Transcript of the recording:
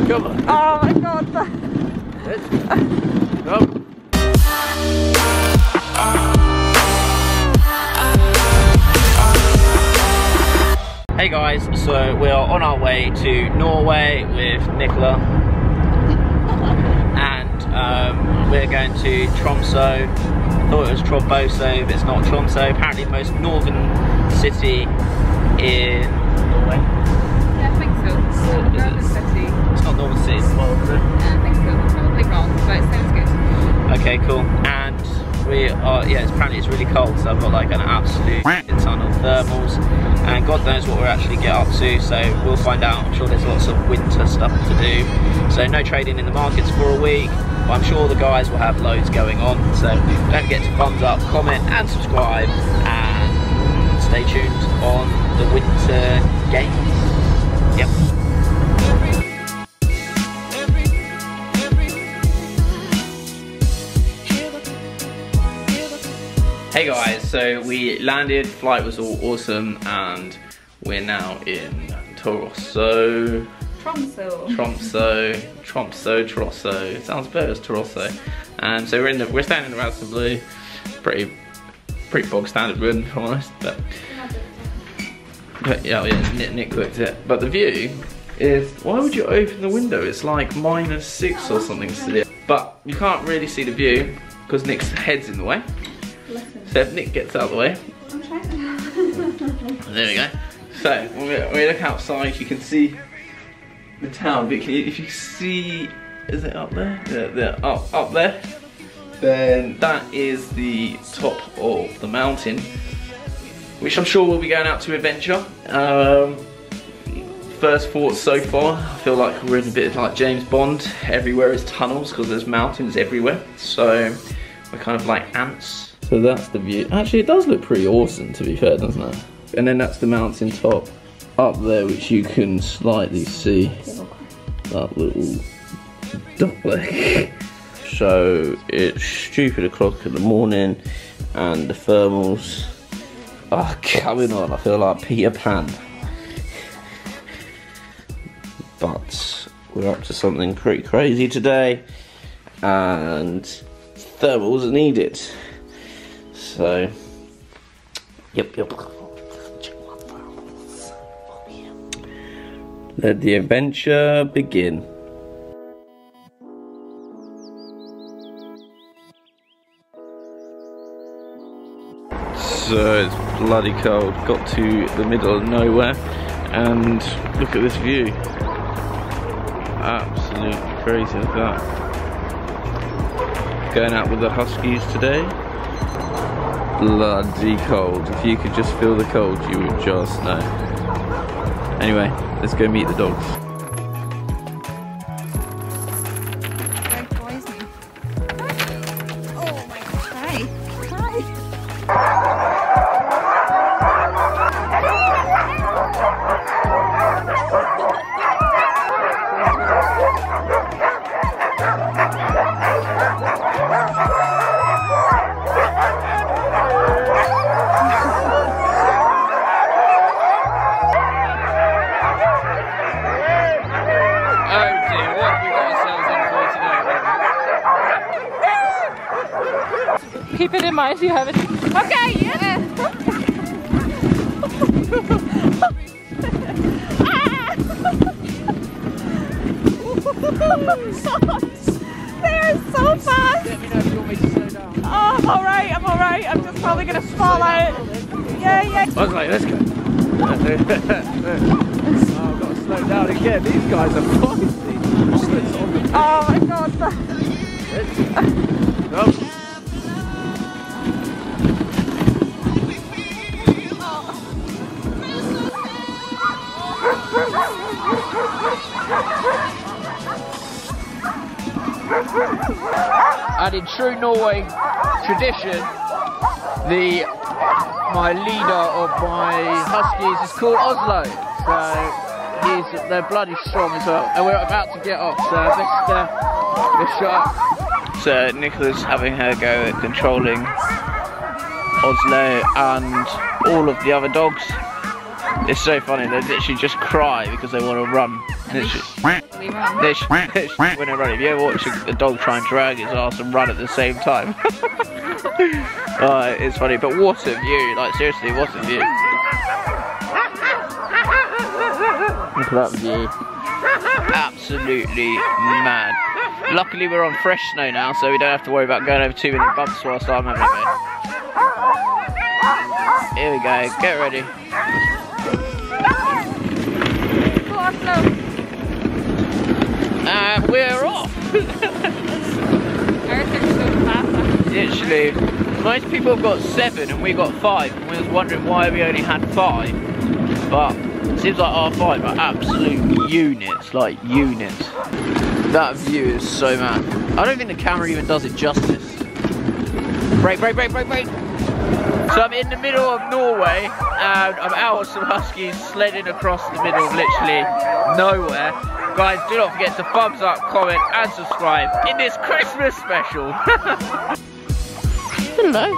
Come on. Oh my god. Come. Hey guys, so we are on our way to Norway with Nicola and we're going to Tromsø. I thought it was Tromsø, but it's not Tromsø. Apparently the most northern city in Norway. Yeah, I think so. Northern city. It's not Northern City, it's Yeah, I think so. I'm probably wrong, but it sounds good. okay, cool. And we are, yeah, apparently it's really cold, so I've got like an absolute ton of thermals, and God knows what we'll actually get up to, so we'll find out. I'm sure there's lots of winter stuff to do. So no trading in the markets for a week, but I'm sure the guys will have loads going on. So don't forget to thumbs up, comment and subscribe, and stay tuned on the winter games. Yep. Hey guys, so we landed, flight was all awesome, and we're now in Tromsø. Tromsø. It sounds better as Tromsø. And so we're standing in Radisson Blue, pretty bog standard room, if I'm honest. But yeah, Nick cooked it. But the view is, why would you open the window? It's like -6 or something today. But you can't really see the view because Nick's head's in the way. So if Nick gets out of the way. I'm trying. There we go. So when we look outside, you can see the town. But if you see, is it up there? Yeah, up there. Then that is the top of the mountain, which I'm sure we'll be going out to adventure. First thoughts so far, I feel like we're in a bit like James Bond. Everywhere is tunnels because there's mountains everywhere. So we're kind of like ants. So that's the view. Actually, it does look pretty awesome, to be fair, doesn't it? And then that's the mountain top up there, which you can slightly see that little dot there. So it's stupid o'clock in the morning, and the thermals are coming on. I feel like Peter Pan. But we're up to something pretty crazy today, and thermals are needed. So, yep. Let the adventure begin. So it's bloody cold. Got to the middle of nowhere, and look at this view. Absolutely crazy, look at that. Going out with the Huskies today. Bloody cold. If you could just feel the cold, you would just know. Anyway, let's go meet the dogs. Very poisonous. Oh my gosh. Hi. Keep it in mind, you have it. Okay, yeah. They're so fast. Let me know if you want me to slow down. Oh, I'm alright. I'm just probably gonna fall out. Yeah. I was like, let's go. Oh, I've got to slow down again. These guys are feisty. Oh my god. Go. And in true Norway tradition, my leader of my Huskies is called Oslo. So they're bloody strong as well. And we're about to get off, so let's shut up. So Nicola's having her go at controlling Oslo and all of the other dogs. It's so funny, they literally just cry because they want to run. Literally. When they run. If you ever watch a dog try and drag his ass and run at the same time. It's funny, but what a view, like seriously, what a view. Look at that view. Absolutely mad. Luckily we're on fresh snow now, so we don't have to worry about going over too many bumps whilst I'm having a go. Here we go, get ready. And we're off! Literally, most people have got 7 and we got 5, and we was wondering why we only had 5. But it seems like our 5 are absolute units, like units. That view is so mad. I don't think the camera even does it justice. Brake, brake, brake, brake, brake! So I'm in the middle of Norway and I'm out with some huskies sledding across the middle of literally nowhere. Guys, do not forget to thumbs up, comment and subscribe in this Christmas special. Hello.